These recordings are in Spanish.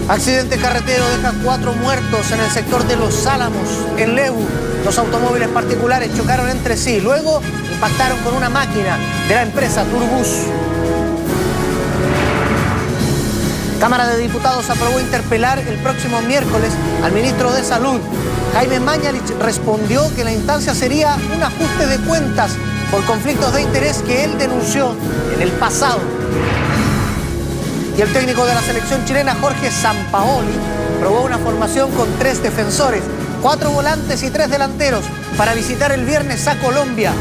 Accidente carretero deja 4 muertos en el sector de Los Álamos, en Lebu. 2 automóviles particulares chocaron entre sí, luego impactaron con una máquina de la empresa Turbus. Cámara de Diputados aprobó interpelar el próximo miércoles al ministro de Salud. Jaime Mañalich respondió que la instancia sería un ajuste de cuentas por conflictos de interés que él denunció en el pasado. Y el técnico de la selección chilena, Jorge Sampaoli, probó una formación con 3 defensores, 4 volantes y 3 delanteros para visitar el viernes a Colombia.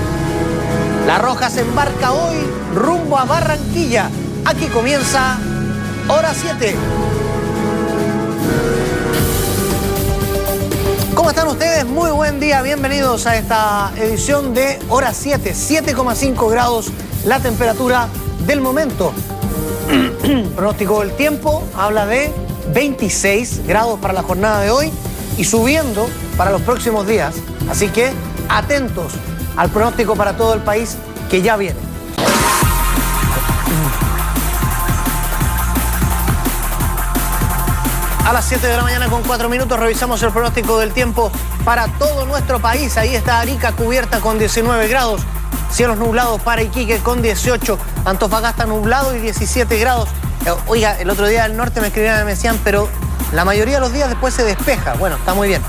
La Roja se embarca hoy rumbo a Barranquilla. Aquí comienza Hora 7. ¿Cómo están ustedes? Muy buen día, bienvenidos a esta edición de Hora 7, 7,5 grados la temperatura del momento. Pronóstico del tiempo habla de 26 grados para la jornada de hoy y subiendo para los próximos días. Así que atentos al pronóstico para todo el país que ya viene. A las 7 de la mañana con 4 minutos revisamos el pronóstico del tiempo para todo nuestro país. Ahí está Arica cubierta con 19 grados. Cielos nublados para Iquique con 18, Antofagasta nublado y 17 grados. Oiga, el otro día del norte me escribían y me decían, pero la mayoría de los días después se despeja. Bueno, está muy bien.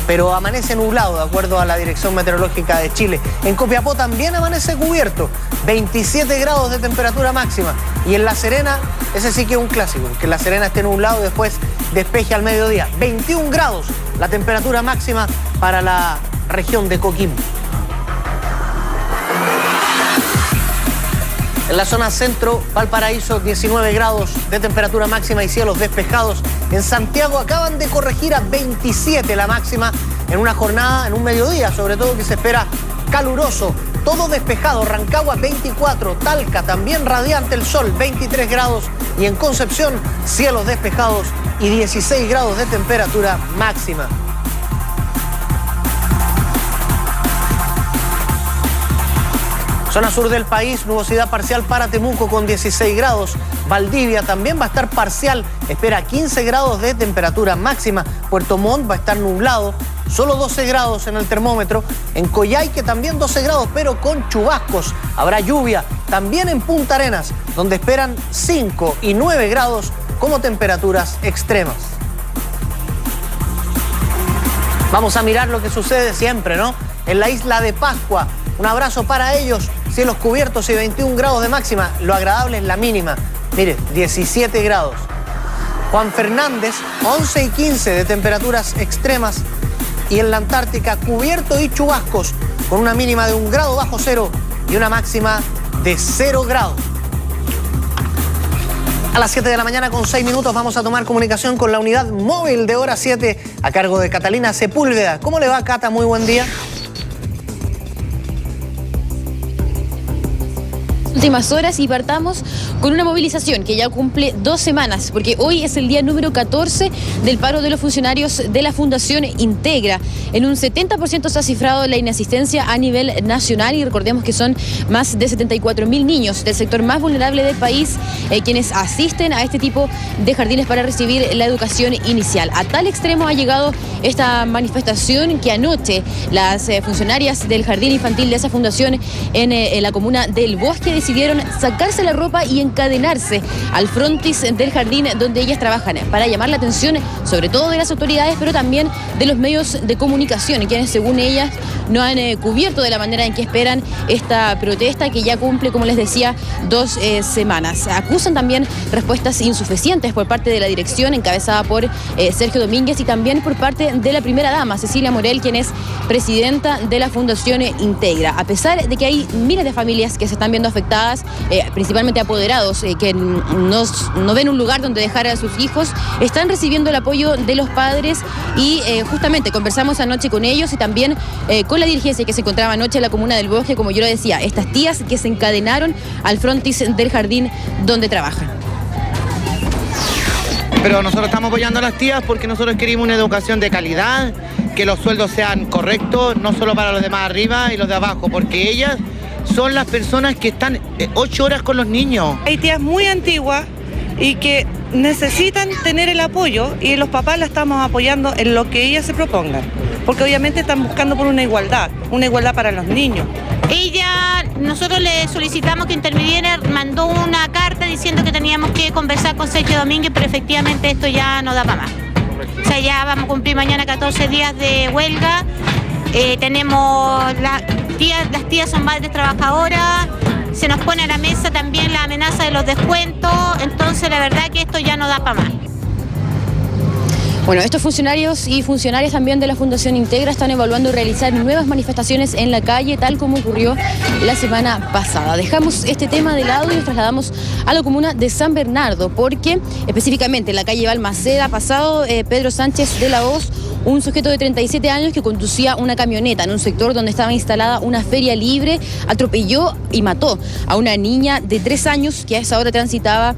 Pero amanece nublado, de acuerdo a la Dirección Meteorológica de Chile. En Copiapó también amanece cubierto, 27 grados de temperatura máxima. Y en La Serena, ese sí que es un clásico, que en La Serena esté nublado y después despeje al mediodía. 21 grados la temperatura máxima para la región de Coquimbo. En la zona centro, Valparaíso, 19 grados de temperatura máxima y cielos despejados. En Santiago acaban de corregir a 27 la máxima en una jornada, en un mediodía, sobre todo que se espera caluroso. Todo despejado, Rancagua 24, Talca también radiante el sol, 23 grados. Y en Concepción, cielos despejados y 16 grados de temperatura máxima. Zona sur del país, nubosidad parcial para Temuco con 16 grados. Valdivia también va a estar parcial, espera 15 grados de temperatura máxima. Puerto Montt va a estar nublado, solo 12 grados en el termómetro. En Coyhaique también 12 grados, pero con chubascos. Habrá lluvia. También en Punta Arenas, donde esperan 5 y 9 grados como temperaturas extremas. Vamos a mirar lo que sucede siempre, ¿no? En la isla de Pascua. Un abrazo para ellos, cielos cubiertos y 21 grados de máxima. Lo agradable es la mínima. Mire, 17 grados. Juan Fernández, 11 y 15 de temperaturas extremas. Y en la Antártica, cubierto y chubascos, con una mínima de 1 grado bajo cero y una máxima de 0 grados. A las 7 de la mañana con 6 minutos vamos a tomar comunicación con la unidad móvil de Hora 7 a cargo de Catalina Sepúlveda. ¿Cómo le va, Cata? Muy buen día. Últimas horas y partamos con una movilización que ya cumple 2 semanas, porque hoy es el día número 14 del paro de los funcionarios de la Fundación Integra. En un 70% se ha cifrado la inasistencia a nivel nacional y recordemos que son más de 74.000 niños del sector más vulnerable del país quienes asisten a este tipo de jardines para recibir la educación inicial. A tal extremo ha llegado esta manifestación que anoche las funcionarias del jardín infantil de esa fundación en la comuna del Bosque decidieron sacarse la ropa y encadenarse al frontis del jardín donde ellas trabajan para llamar la atención sobre todo de las autoridades, pero también de los medios de comunicación, quienes según ellas no han cubierto de la manera en que esperan esta protesta que ya cumple, como les decía, 2 semanas. Acusan también respuestas insuficientes por parte de la dirección encabezada por Sergio Domínguez y también por parte de la primera dama, Cecilia Morel, quien es presidenta de la Fundación Integra. A pesar de que hay miles de familias que se están viendo afectadas, principalmente apoderados que no ven un lugar donde dejar a sus hijos, están recibiendo el apoyo de los padres y justamente conversamos anoche con ellos y también con la dirigencia que se encontraba anoche en la comuna del Bosque, como yo lo decía, estas tías que se encadenaron al frontis del jardín donde trabajan. Pero nosotros estamos apoyando a las tías porque nosotros queremos una educación de calidad, que los sueldos sean correctos, no solo para los de más arriba y los de abajo, porque ellas son las personas que están 8 horas con los niños. Hay tías muy antiguas y que necesitan tener el apoyo y los papás la estamos apoyando en lo que ellas se propongan, porque obviamente están buscando por una igualdad para los niños. Nosotros le solicitamos que interviniera, mandó una carta diciendo que teníamos que conversar con Sergio Domínguez, pero efectivamente esto ya no da para más. O sea, ya vamos a cumplir mañana 14 días de huelga, tenemos las tías son madres trabajadoras, se nos pone a la mesa también la amenaza de los descuentos, entonces la verdad que esto ya no da para más. Bueno, estos funcionarios y funcionarias también de la Fundación Integra están evaluando realizar nuevas manifestaciones en la calle, tal como ocurrió la semana pasada. Dejamos este tema de lado y nos trasladamos a la comuna de San Bernardo, porque específicamente en la calle Balmaceda ha pasado Pedro Sánchez de la Hoz, un sujeto de 37 años que conducía una camioneta en un sector donde estaba instalada una feria libre, atropelló y mató a una niña de 3 años que a esa hora transitaba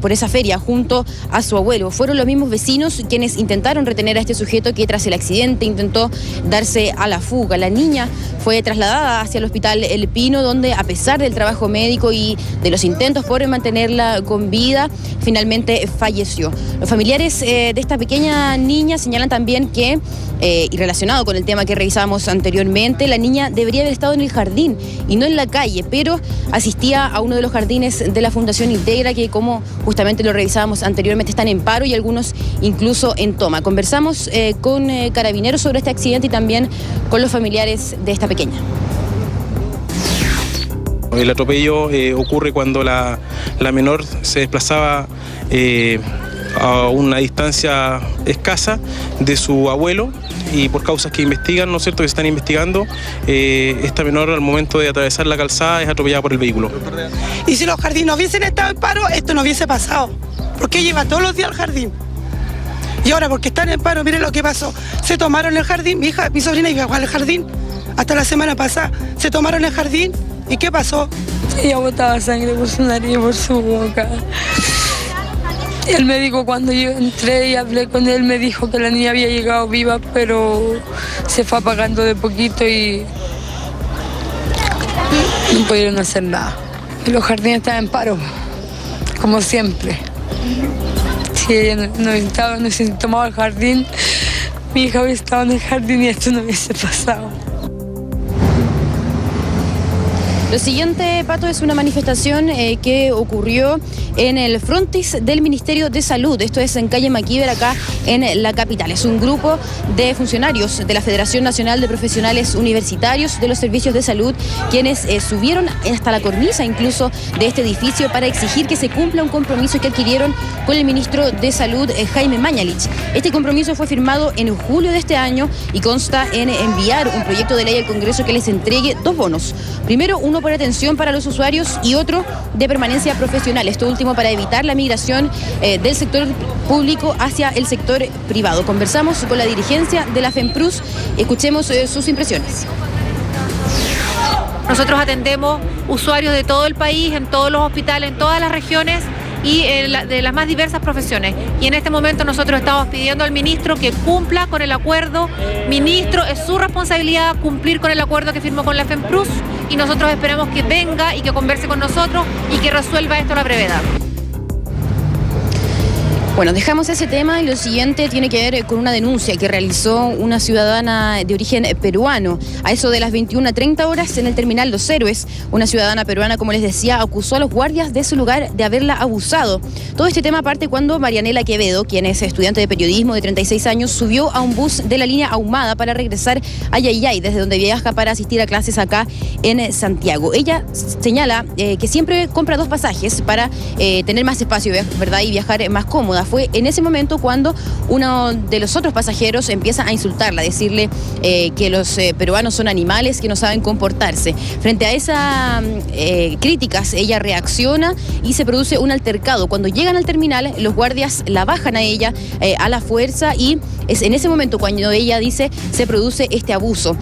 por esa feria junto a su abuelo. Fueron los mismos vecinos quienes intentaron retener a este sujeto que tras el accidente intentó darse a la fuga. La niña fue trasladada hacia el hospital El Pino, donde a pesar del trabajo médico y de los intentos por mantenerla con vida, finalmente falleció. Los familiares de esta pequeña niña señalan también que, y relacionado con el tema que revisamos anteriormente, la niña debería haber estado en el jardín y no en la calle, pero asistía a uno de los jardines de la Fundación Integra, que como justamente lo revisábamos anteriormente están en paro y algunos incluso en toma. Conversamos con carabineros sobre este accidente y también con los familiares de esta pequeña. El atropello ocurre cuando la menor se desplazaba a una distancia escasa de su abuelo, y por causas que investigan, ¿no es cierto?, que se están investigando, esta menor al momento de atravesar la calzada es atropellada por el vehículo. Y si los jardines no hubiesen estado en paro, esto no hubiese pasado, porque lleva todos los días al jardín. Y ahora porque están en paro, miren lo que pasó, se tomaron el jardín, mi sobrina iba al jardín, hasta la semana pasada, se tomaron el jardín, ¿y qué pasó? Ella botaba sangre por su nariz y por su boca. Y el médico, cuando yo entré y hablé con él, me dijo que la niña había llegado viva, pero se fue apagando de poquito y no pudieron hacer nada. Y los jardines estaban en paro, como siempre. Si ella no se tomaba el jardín, mi hija hubiera estado en el jardín y esto no hubiese pasado. Lo siguiente, Pato, es una manifestación que ocurrió en el frontis del Ministerio de Salud. Esto es en calle Maquíver, acá en la capital. Es un grupo de funcionarios de la Federación Nacional de Profesionales Universitarios de los Servicios de Salud quienes subieron hasta la cornisa incluso de este edificio para exigir que se cumpla un compromiso que adquirieron con el ministro de Salud, Jaime Mañalich. Este compromiso fue firmado en julio de este año y consta en enviar un proyecto de ley al Congreso que les entregue 2 bonos. Primero, uno por atención para los usuarios y otro de permanencia profesional. Esto último para evitar la migración del sector público hacia el sector privado. Conversamos con la dirigencia de la FEMPRUS. Escuchemos sus impresiones. Nosotros atendemos usuarios de todo el país, en todos los hospitales, en todas las regiones y de las más diversas profesiones. Y en este momento nosotros estamos pidiendo al ministro que cumpla con el acuerdo. Ministro, es su responsabilidad cumplir con el acuerdo que firmó con la FEMPRUS y nosotros esperamos que venga y que converse con nosotros y que resuelva esto a la brevedad. Bueno, dejamos ese tema y lo siguiente tiene que ver con una denuncia que realizó una ciudadana de origen peruano. A eso de las 21:30 horas en el Terminal Los Héroes, una ciudadana peruana, como les decía, acusó a los guardias de su lugar de haberla abusado. Todo este tema parte cuando Marianela Quevedo, quien es estudiante de periodismo de 36 años, subió a un bus de la línea Ahumada para regresar a Yayay, desde donde viaja para asistir a clases acá en Santiago. Ella señala que siempre compra 2 pasajes para tener más espacio, ¿verdad?, y viajar más cómoda. Fue en ese momento cuando uno de los otros pasajeros empieza a insultarla, a decirle que los peruanos son animales, que no saben comportarse. Frente a esas críticas, ella reacciona y se produce un altercado. Cuando llegan al terminal, los guardias la bajan a ella a la fuerza y es en ese momento cuando ella dice se produce este abuso.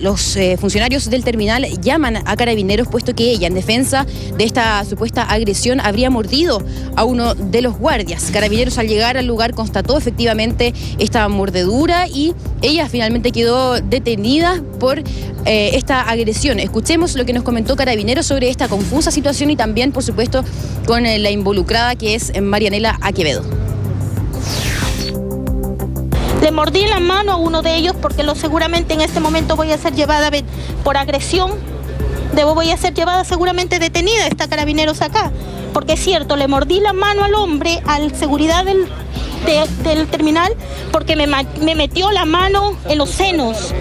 Los funcionarios del terminal llaman a carabineros, puesto que ella, en defensa de esta supuesta agresión, habría mordido a uno de los guardias. Carabineros, al llegar al lugar, constató efectivamente esta mordedura y ella finalmente quedó detenida por esta agresión. Escuchemos lo que nos comentó Carabineros sobre esta confusa situación y también, por supuesto, con la involucrada, que es Marianela Aquevedo. Le mordí la mano a uno de ellos porque seguramente en este momento voy a ser llevada por agresión. Voy a ser llevada seguramente detenida, está Carabineros acá. Porque es cierto, le mordí la mano al hombre, al seguridad del terminal, porque me metió la mano en los senos.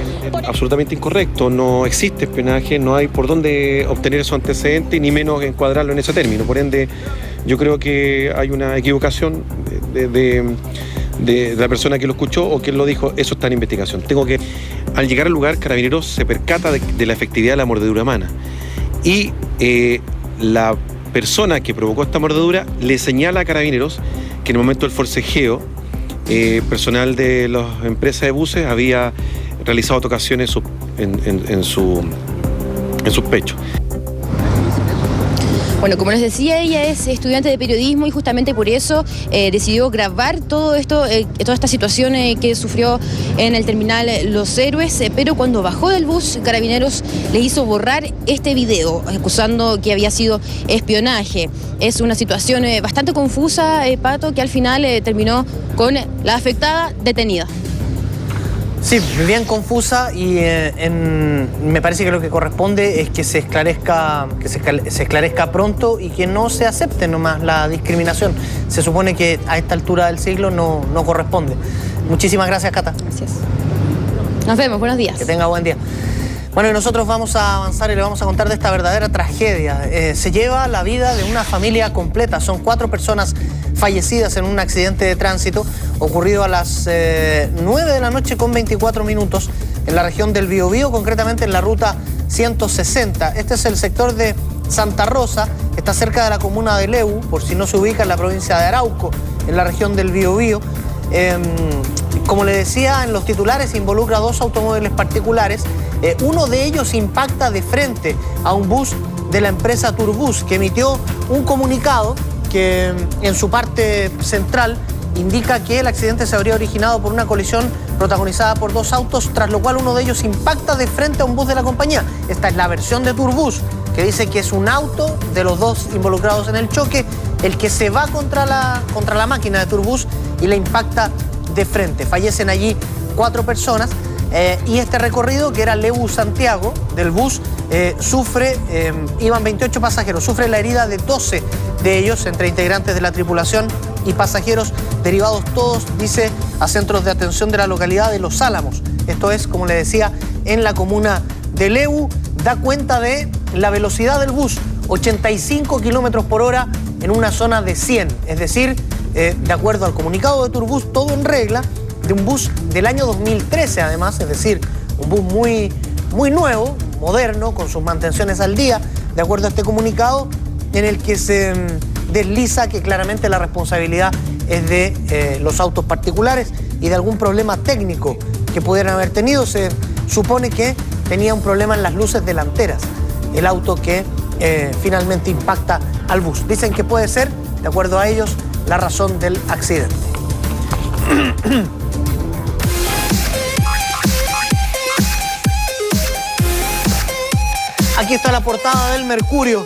Absolutamente incorrecto, no existe espionaje, no hay por dónde obtener esos antecedentes, ni menos encuadrarlo en ese término. Por ende, yo creo que hay una equivocación de la persona que lo escuchó o quien lo dijo. Eso está en investigación. Al llegar al lugar, Carabineros se percata de la efectividad de la mordedura humana y la persona que provocó esta mordedura le señala a Carabineros que en el momento del forcejeo, personal de las empresas de buses había realizado tocaciones en sus pechos. Bueno, como les decía, ella es estudiante de periodismo y justamente por eso decidió grabar todo esto, toda esta situación que sufrió en el terminal Los Héroes, pero cuando bajó del bus, Carabineros le hizo borrar este video, acusando que había sido espionaje. Es una situación bastante confusa, Pato, que al final terminó con la afectada detenida. Sí, bien confusa y me parece que lo que corresponde es que se esclarezca pronto y que no se acepte nomás la discriminación. Se supone que a esta altura del siglo no corresponde. Muchísimas gracias, Cata. Gracias. Nos vemos, buenos días. Que tenga buen día. Bueno, y nosotros vamos a avanzar y le vamos a contar de esta verdadera tragedia. Se lleva la vida de una familia completa. Son 4 personas fallecidas en un accidente de tránsito ocurrido a las 9 de la noche con 24 minutos en la región del Biobío, concretamente en la ruta 160. Este es el sector de Santa Rosa, que está cerca de la comuna de Leu, por si no se ubica, en la provincia de Arauco, en la región del Biobío. Como le decía, en los titulares involucra 2 automóviles particulares. Uno de ellos impacta de frente a un bus de la empresa Turbus, que emitió un comunicado que en su parte central indica que el accidente se habría originado por una colisión protagonizada por 2 autos, tras lo cual uno de ellos impacta de frente a un bus de la compañía. Esta es la versión de Turbus, que dice que es un auto de los 2 involucrados en el choque el que se va contra la máquina de Turbus y le impacta de frente. Fallecen allí 4 personas y este recorrido, que era Leu-Santiago, del bus, iban 28 pasajeros, sufre la herida de 12 de ellos, entre integrantes de la tripulación y pasajeros, derivados todos, dice, a centros de atención de la localidad de Los Álamos. Esto es, como le decía, en la comuna de Leu. Da cuenta de la velocidad del bus, 85 kilómetros por hora en una zona de 100, es decir, de acuerdo al comunicado de Turbus, todo en regla, de un bus del año 2013 además, es decir, un bus muy nuevo, moderno, con sus mantenciones al día, de acuerdo a este comunicado, en el que se desliza que claramente la responsabilidad es de los autos particulares y de algún problema técnico que pudieran haber tenido. Se supone que tenía un problema en las luces delanteras, el auto que finalmente impacta al bus. Dicen que puede ser, de acuerdo a ellos, la razón del accidente. Aquí está la portada del Mercurio.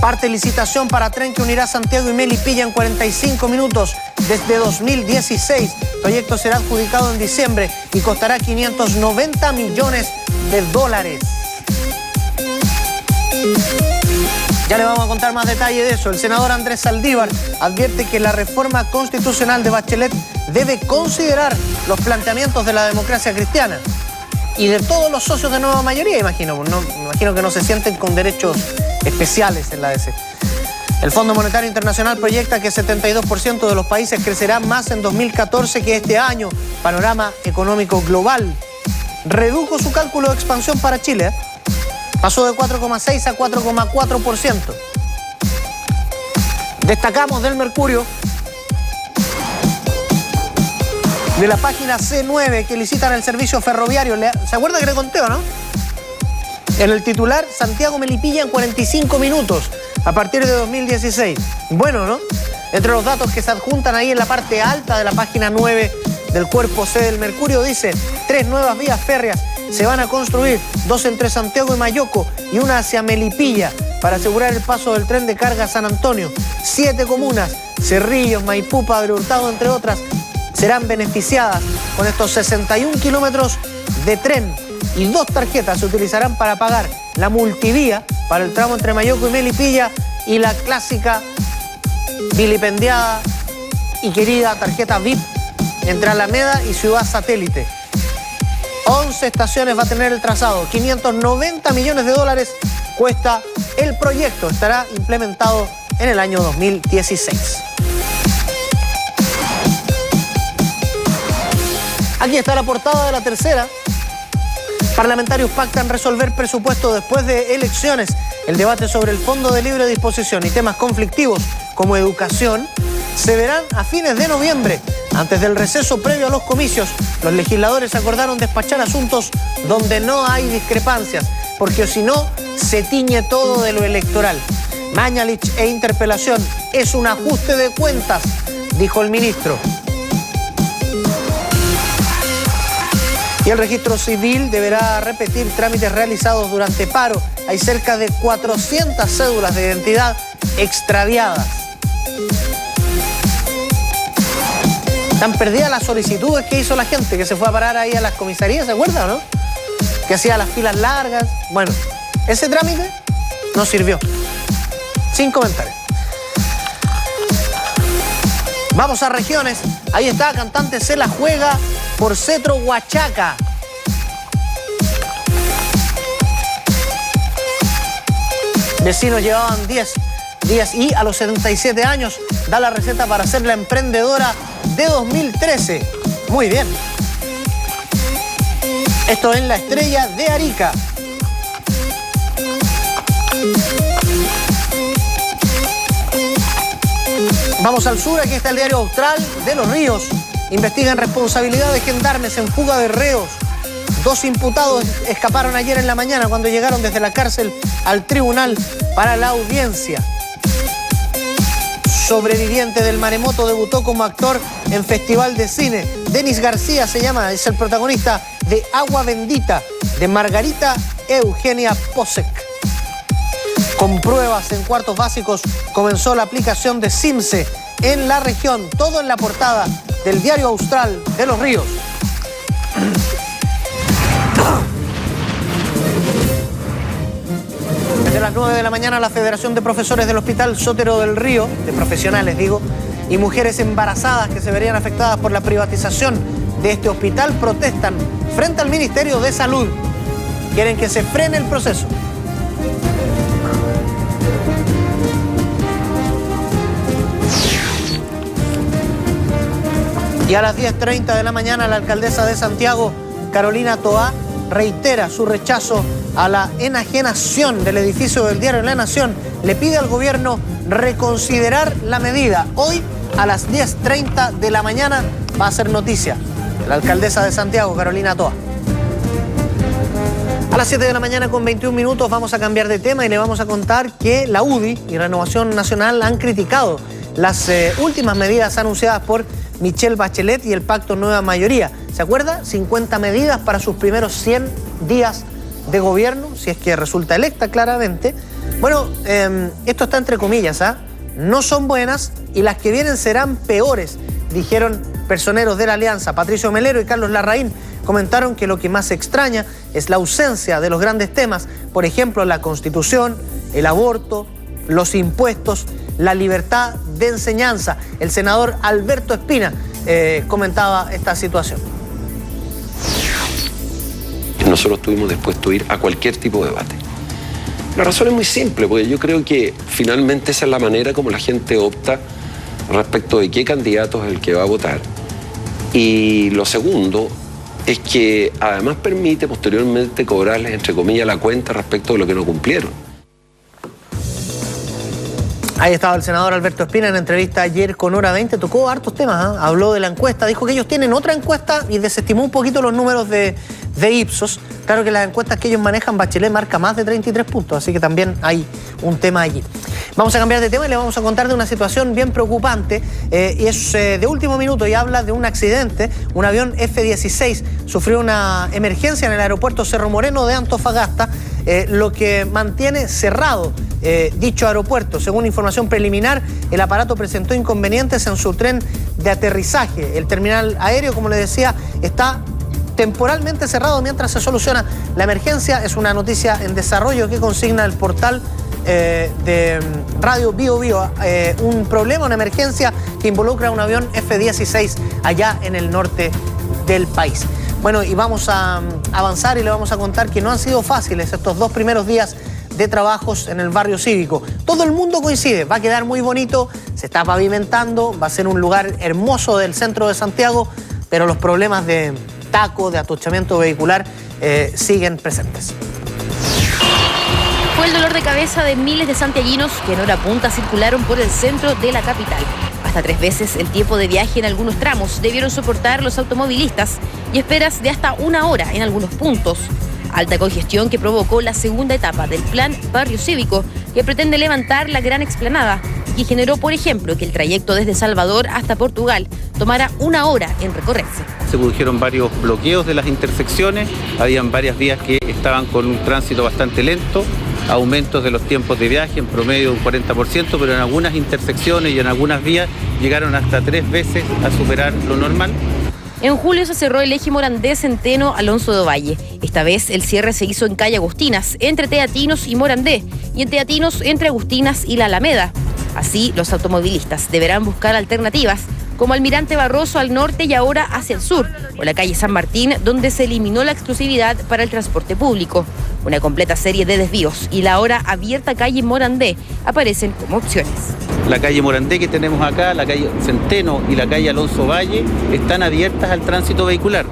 Parte licitación para tren que unirá Santiago y Melipilla en 45 minutos desde 2016. El proyecto será adjudicado en diciembre y costará 590 millones de dólares. Ya le vamos a contar más detalle de eso. El senador Andrés Saldívar advierte que la reforma constitucional de Bachelet debe considerar los planteamientos de la democracia cristiana y de todos los socios de Nueva Mayoría, imagino. Imagino que no se sienten con derechos especiales en la DC. El Fondo Monetario Internacional proyecta que 72% de los países crecerá más en 2014 que este año. Panorama económico global. Redujo su cálculo de expansión para Chile. Pasó de 4,6 a 4,4%. Destacamos del Mercurio, de la página C9, que licitan el servicio ferroviario. ¿Se acuerda que le conté, o no? En el titular, Santiago Melipilla en 45 minutos, a partir de 2016. Bueno, ¿no? Entre los datos que se adjuntan ahí en la parte alta de la página 9 del cuerpo C del Mercurio dice: 3 nuevas vías férreas se van a construir, 2 entre Santiago y Mayoco y una hacia Melipilla para asegurar el paso del tren de carga a San Antonio. 7 comunas, Cerrillos, Maipú, Padre Hurtado, entre otras, serán beneficiadas con estos 61 kilómetros de tren y 2 tarjetas se utilizarán para pagar la multivía para el tramo entre Mayoco y Melipilla y la clásica, vilipendiada y querida tarjeta VIP entre Alameda y Ciudad Satélite. 11 estaciones va a tener el trazado, 590 millones de dólares cuesta el proyecto, estará implementado en el año 2016. Aquí está la portada de La Tercera. Parlamentarios pactan resolver presupuesto después de elecciones. El debate sobre el Fondo de Libre Disposición y temas conflictivos como educación se verán a fines de noviembre. Antes del receso previo a los comicios, los legisladores acordaron despachar asuntos donde no hay discrepancias, porque si no, se tiñe todo de lo electoral. Mañalich e interpelación es un ajuste de cuentas, dijo el ministro. Y el registro civil deberá repetir trámites realizados durante paro. Hay cerca de 400 cédulas de identidad extraviadas. Están perdidas las solicitudes que hizo la gente que se fue a parar ahí a las comisarías, ¿se acuerdan, no? Que hacía las filas largas. Bueno, ese trámite no sirvió. Sin comentarios. Vamos a regiones. Ahí está, cantante se la juega por Cetro Huachaca. Vecinos llevaban 10 días y a los 77 años da la receta para ser la emprendedora de 2013. Muy bien. Esto en La Estrella de Arica. Vamos al sur, aquí está el Diario Austral de Los Ríos. Investigan responsabilidad de gendarmes en fuga de reos. 2 imputados escaparon ayer en la mañana cuando llegaron desde la cárcel al tribunal para la audiencia. Sobreviviente del maremoto debutó como actor en Festival de Cine. Denis García se llama, es el protagonista de Agua Bendita, de Margarita Eugenia Posek. Con pruebas en cuartos básicos comenzó la aplicación de CIMSE en la región. Todo en la portada del Diario Austral de Los Ríos. Desde las 9 de la mañana la Federación de Profesores del Hospital Sotero del Río, de profesionales digo, y mujeres embarazadas que se verían afectadas por la privatización de este hospital protestan frente al Ministerio de Salud. Quieren que se frene el proceso. Y a las 10:30 de la mañana la alcaldesa de Santiago, Carolina Toá, reitera su rechazo a la enajenación del edificio del diario La Nación. Le pide al gobierno reconsiderar la medida. Hoy a las 10:30 de la mañana va a ser noticia la alcaldesa de Santiago, Carolina Toá. A las 7 de la mañana con 21 minutos vamos a cambiar de tema y le vamos a contar que la UDI y Renovación Nacional han criticado las últimas medidas anunciadas por Michelle Bachelet y el Pacto Nueva Mayoría. ¿Se acuerda? 50 medidas para sus primeros 100 días de gobierno, si es que resulta electa claramente. Bueno, esto está entre comillas, ¿ah? No son buenas y las que vienen serán peores, dijeron personeros de la Alianza. Patricio Melero y Carlos Larraín comentaron que lo que más extraña es la ausencia de los grandes temas, por ejemplo, la Constitución, el aborto, los impuestos, la libertad de enseñanza. El senador Alberto Espina comentaba esta situación. Nosotros estuvimos dispuestos a ir a cualquier tipo de debate. La razón es muy simple, porque yo creo que finalmente esa es la manera como la gente opta respecto de qué candidato es el que va a votar. Y lo segundo es que además permite posteriormente cobrarles, entre comillas, la cuenta respecto de lo que no cumplieron. Ahí estaba el senador Alberto Espina en entrevista ayer con Hora 20, tocó hartos temas, ¿eh? Habló de la encuesta, dijo que ellos tienen otra encuesta y desestimó un poquito los números de de Ipsos. Claro que las encuestas que ellos manejan, Bachelet marca más de 33 puntos, así que también hay un tema allí. Vamos a cambiar de tema y le vamos a contar de una situación bien preocupante y es de último minuto y habla de un accidente. Un avión F-16 sufrió una emergencia en el aeropuerto Cerro Moreno de Antofagasta, lo que mantiene cerrado dicho aeropuerto. Según información preliminar, el aparato presentó inconvenientes en su tren de aterrizaje. El terminal aéreo, como les decía, está temporalmente cerrado mientras se soluciona la emergencia. Es una noticia en desarrollo que consigna el portal de Radio Bio Bio, un problema, una emergencia que involucra a un avión F-16 allá en el norte del país. Bueno, y vamos a avanzar y le vamos a contar que no han sido fáciles estos 2 primeros días de trabajos en el barrio cívico. Todo el mundo coincide, va a quedar muy bonito, se está pavimentando, va a ser un lugar hermoso del centro de Santiago, pero los problemas de taco, de atochamiento vehicular siguen presentes. Fue el dolor de cabeza de miles de santiaguinos que en hora punta circularon por el centro de la capital. Hasta 3 veces el tiempo de viaje en algunos tramos debieron soportar los automovilistas y esperas de hasta 1 hora en algunos puntos. Alta congestión que provocó la segunda etapa del plan Barrio Cívico, que pretende levantar la gran explanada y que generó, por ejemplo, que el trayecto desde Salvador hasta Portugal tomara 1 hora en recorrerse. Se produjeron varios bloqueos de las intersecciones, habían varias vías que estaban con un tránsito bastante lento, aumentos de los tiempos de viaje en promedio un 40%, pero en algunas intersecciones y en algunas vías llegaron hasta 3 veces a superar lo normal. En julio se cerró el eje Morandé Centeno Alonso de Ovalle. Esta vez el cierre se hizo en calle Agustinas, entre Teatinos y Morandé, y en Teatinos entre Agustinas y la Alameda. Así, los automovilistas deberán buscar alternativas, como Almirante Barroso al norte y ahora hacia el sur, o la calle San Martín, donde se eliminó la exclusividad para el transporte público. Una completa serie de desvíos y la ahora abierta calle Morandé aparecen como opciones. La calle Morandé que tenemos acá, la calle Centeno y la calle Alonso Valle están abiertas al tránsito vehicular.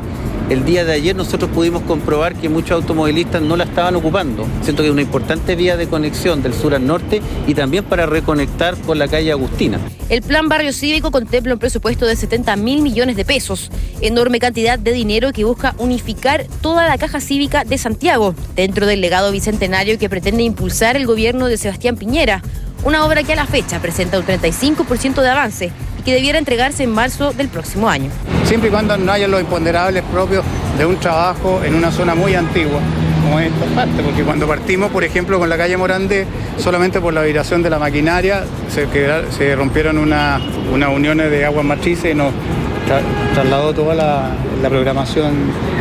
El día de ayer nosotros pudimos comprobar que muchos automovilistas no la estaban ocupando. Siento que es una importante vía de conexión del sur al norte y también para reconectar con la calle Agustina. El plan Barrio Cívico contempla un presupuesto de 70.000 millones de pesos, enorme cantidad de dinero que busca unificar toda la caja cívica de Santiago, dentro del legado bicentenario que pretende impulsar el gobierno de Sebastián Piñera. Una obra que a la fecha presenta un 35% de avance y que debiera entregarse en marzo del próximo año. Siempre y cuando no haya los imponderables propios de un trabajo en una zona muy antigua, como esta parte, porque cuando partimos, por ejemplo, con la calle Morandé, solamente por la vibración de la maquinaria se rompieron unas uniones de aguas matrices y nos trasladó toda la programación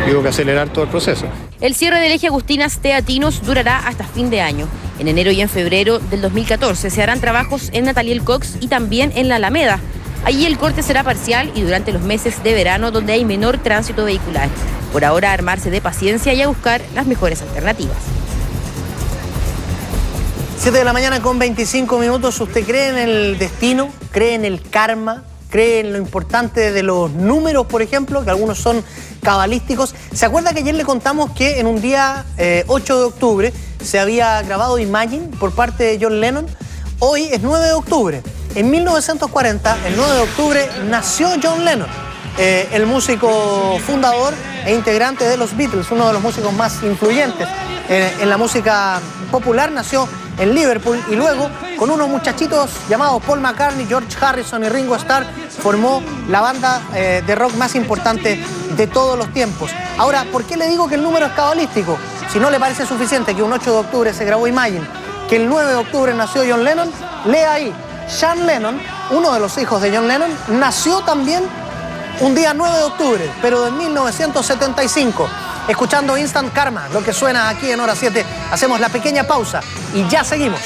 y hubo que acelerar todo el proceso. El cierre del eje Agustinas Teatinos durará hasta fin de año. En enero y en febrero del 2014 se harán trabajos en Nataliel Cox y también en la Alameda. Allí el corte será parcial y durante los meses de verano donde hay menor tránsito vehicular. Por ahora armarse de paciencia y a buscar las mejores alternativas. 7 de la mañana con 25 minutos. ¿Usted cree en el destino? ¿Cree en el karma? ¿Cree en lo importante de los números, por ejemplo, que algunos son cabalísticos? ¿Se acuerda que ayer le contamos que en un día 8 de octubre se había grabado Imagine por parte de John Lennon? Hoy es 9 de octubre. En 1940, el 9 de octubre, nació John Lennon, el músico fundador e integrante de los Beatles, uno de los músicos más influyentes en la música popular. Nació en Liverpool y luego, con unos muchachitos llamados Paul McCartney, George Harrison y Ringo Starr, formó la banda de rock más importante de todos los tiempos. Ahora, ¿por qué le digo que el número es cabalístico? Si no le parece suficiente que un 8 de octubre se grabó Imagine, que el 9 de octubre nació John Lennon, lea ahí. Sean Lennon, uno de los hijos de John Lennon, nació también un día 9 de octubre, pero de 1975. Escuchando Instant Karma, lo que suena aquí en Hora 7. Hacemos la pequeña pausa y ya seguimos.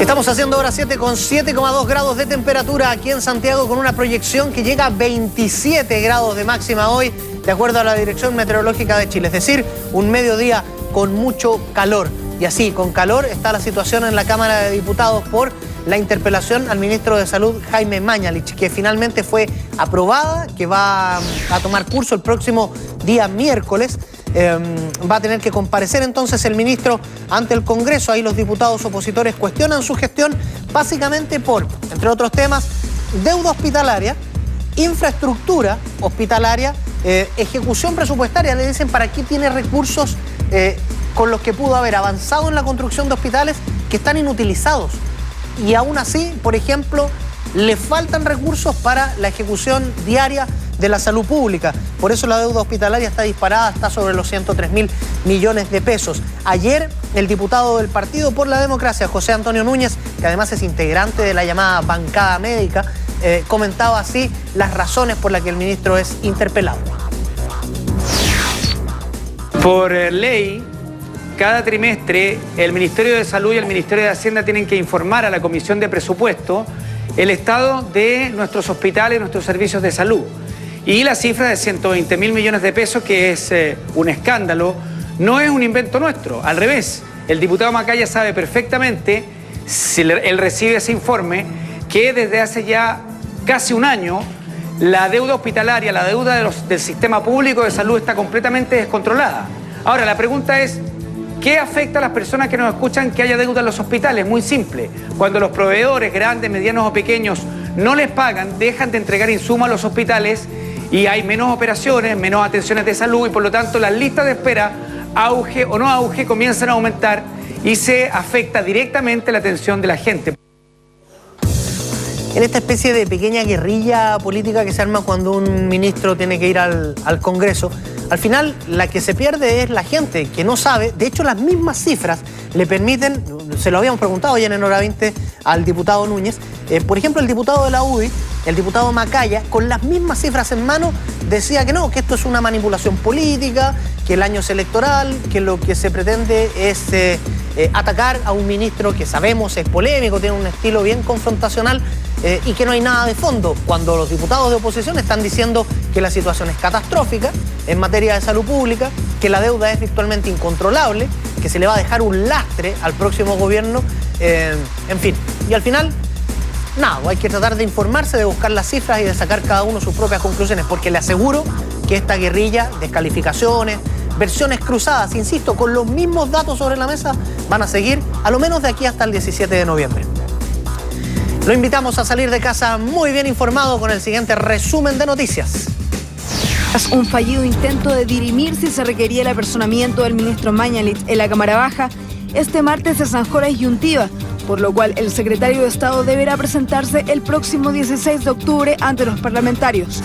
Estamos haciendo hora 7 con 7,2 grados de temperatura aquí en Santiago, con una proyección que llega a 27 grados de máxima hoy, de acuerdo a la Dirección Meteorológica de Chile. Es decir, un mediodía con mucho calor. Y así, con calor, está la situación en la Cámara de Diputados por la interpelación al ministro de Salud, Jaime Mañalich, que finalmente fue aprobada, que va a tomar curso el próximo día miércoles. Va a tener que comparecer entonces el ministro ante el Congreso. Ahí los diputados opositores cuestionan su gestión básicamente por, entre otros temas, deuda hospitalaria, infraestructura hospitalaria, ejecución presupuestaria. Le dicen para qué tiene recursos con los que pudo haber avanzado en la construcción de hospitales que están inutilizados. Y aún así, por ejemplo, le faltan recursos para la ejecución diaria de la salud pública. Por eso la deuda hospitalaria está disparada, está sobre los 103.000 millones de pesos. Ayer, el diputado del Partido por la Democracia, José Antonio Núñez, que además es integrante de la llamada bancada médica, comentaba así las razones por las que el ministro es interpelado. Por ley, cada trimestre el Ministerio de Salud y el Ministerio de Hacienda tienen que informar a la Comisión de Presupuesto el estado de nuestros hospitales y nuestros servicios de salud. Y la cifra de 120.000 millones de pesos, que es un escándalo, no es un invento nuestro. Al revés, el diputado Macaya sabe perfectamente, si él recibe ese informe, que desde hace ya casi un año la deuda hospitalaria, la deuda del sistema público de salud está completamente descontrolada. Ahora, la pregunta es, ¿qué afecta a las personas que nos escuchan que haya deuda en los hospitales? Muy simple. Cuando los proveedores, grandes, medianos o pequeños, no les pagan, dejan de entregar insumos a los hospitales y hay menos operaciones, menos atenciones de salud y por lo tanto las listas de espera, auge o no auge, comienzan a aumentar y se afecta directamente la atención de la gente. En esta especie de pequeña guerrilla política que se arma cuando un ministro tiene que ir al Congreso, al final la que se pierde es la gente, que no sabe. De hecho, las mismas cifras le permiten, se lo habíamos preguntado ayer en hora 20 al diputado Núñez, por ejemplo, el diputado de la UDI, el diputado Macaya, con las mismas cifras en mano, decía que no, que esto es una manipulación política, que el año es electoral, que lo que se pretende es atacar a un ministro que sabemos es polémico, tiene un estilo bien confrontacional y que no hay nada de fondo, cuando los diputados de oposición están diciendo que la situación es catastrófica en materia de salud pública, que la deuda es virtualmente incontrolable, que se le va a dejar un lastre al próximo gobierno, en fin. Y al final, nada, hay que tratar de informarse, de buscar las cifras y de sacar cada uno sus propias conclusiones, porque le aseguro que esta guerrilla, descalificaciones, versiones cruzadas, insisto, con los mismos datos sobre la mesa, van a seguir a lo menos de aquí hasta el 17 de noviembre. Lo invitamos a salir de casa muy bien informado con el siguiente resumen de noticias. Tras un fallido intento de dirimir si se requería el apersonamiento del ministro Mañalich en la Cámara Baja, este martes se zanjó la disyuntiva, por lo cual el secretario de Estado deberá presentarse el próximo 16 de octubre ante los parlamentarios.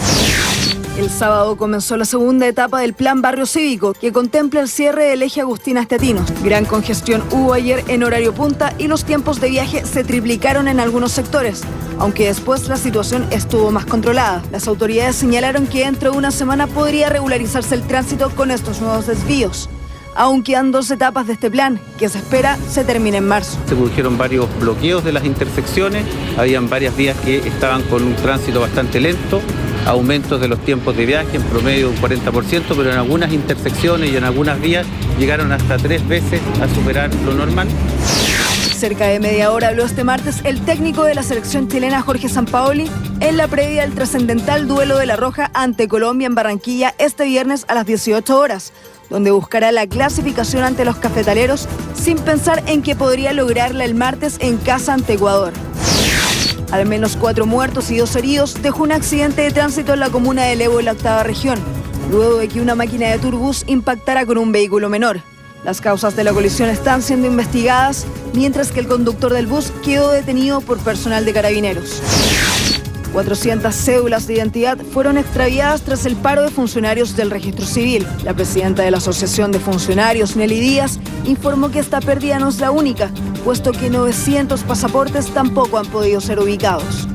El sábado comenzó la segunda etapa del Plan Barrio Cívico, que contempla el cierre del eje Agustín Astetinos. Gran congestión hubo ayer en horario punta y los tiempos de viaje se triplicaron en algunos sectores, aunque después la situación estuvo más controlada. Las autoridades señalaron que dentro de una semana podría regularizarse el tránsito con estos nuevos desvíos. Aún quedan 2 etapas de este plan, que se espera se termine en marzo. Se produjeron varios bloqueos de las intersecciones, habían varias vías que estaban con un tránsito bastante lento, aumentos de los tiempos de viaje, en promedio un 40%, pero en algunas intersecciones y en algunas vías llegaron hasta 3 veces a superar lo normal. Cerca de media hora habló este martes el técnico de la selección chilena, Jorge Sampaoli, en la previa del trascendental duelo de La Roja ante Colombia en Barranquilla este viernes a las 18 horas, donde buscará la clasificación ante los cafetaleros sin pensar en que podría lograrla el martes en casa ante Ecuador. Al menos 4 muertos y 2 heridos dejó un accidente de tránsito en la comuna de Levo, en la 8ª región, luego de que una máquina de turbús impactara con un vehículo menor. Las causas de la colisión están siendo investigadas, mientras que el conductor del bus quedó detenido por personal de carabineros. 400 cédulas de identidad fueron extraviadas tras el paro de funcionarios del registro civil. La presidenta de la Asociación de Funcionarios, Nelly Díaz, informó que esta pérdida no es la única, puesto que 900 pasaportes tampoco han podido ser ubicados.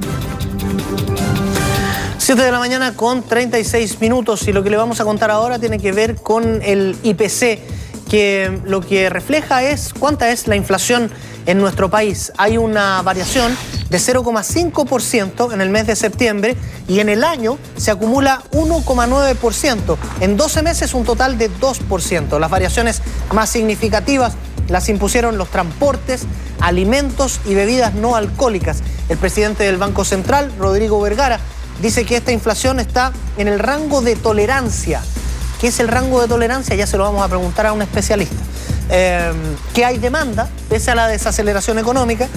7 de la mañana con 36 minutos y lo que le vamos a contar ahora tiene que ver con el IPC. que lo que refleja es cuánta es la inflación en nuestro país. Hay una variación de 0,5% en el mes de septiembre y en el año se acumula 1,9%. En 12 meses un total de 2%. Las variaciones más significativas las impusieron los transportes, alimentos y bebidas no alcohólicas. El presidente del Banco Central, Rodrigo Vergara, dice que esta inflación está en el rango de tolerancia. ¿Qué es el rango de tolerancia? Ya se lo vamos a preguntar a un especialista. Que hay demanda, pese a la desaceleración económica,